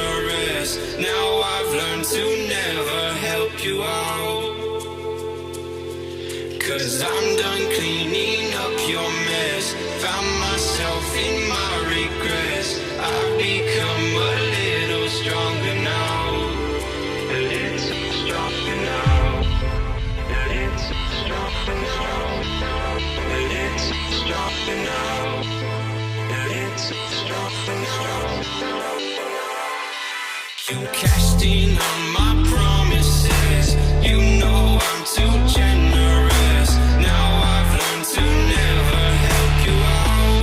generous. Now I've learned to never help you out. 'Cause I'm done cleaning up your mess. Found myself in my regrets. I've become a little stronger now. A little stronger now. A little stronger now. A little stronger now. A little stronger now. You cashed in on my promises. You know I'm too generous. Now I've learned to never help you out.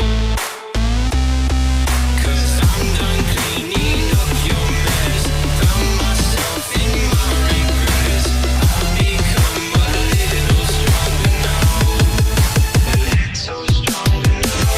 'Cause I'm done cleaning up your mess. Found myself in my regrets. I've become a little stronger now. A little stronger now.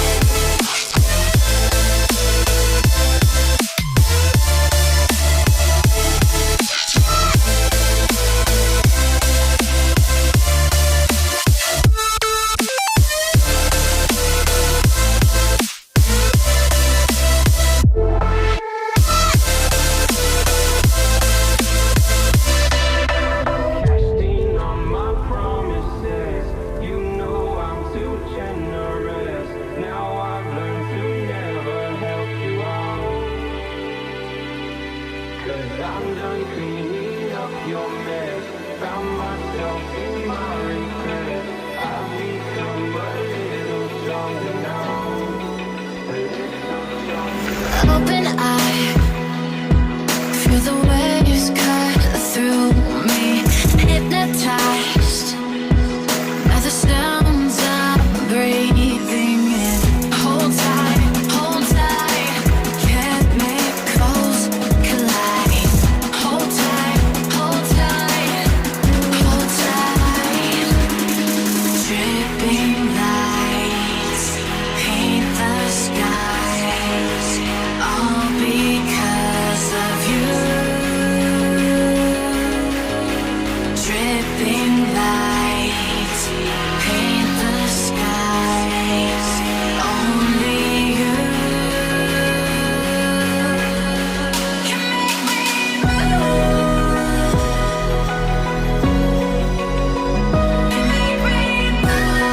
I'm done cleaning up your mess. Found myself in my regret. I've become a little stronger now. A little stronger now. Open eye, feel the waves cut through me. Hypnotized by the sounds I'm breathing in. Hold tight, chemicals collide. Hold tight, hold tight, hold tight. Dripping lights paint the skies, all because of you. Dripping lights paint the skies, only you can make me move. Can make me move.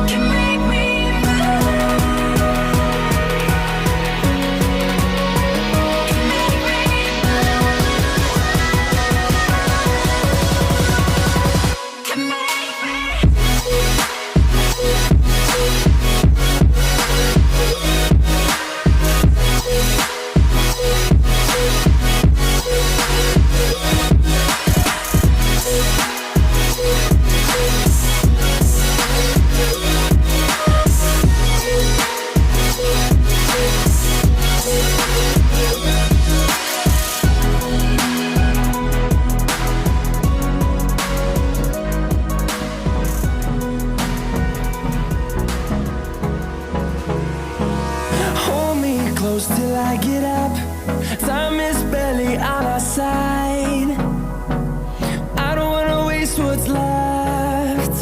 Can make me move. Can make me move. Can make me. Hold me close till I get up. Time is barely on our side. I don't wanna waste what's left.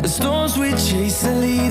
The storms we chase are leading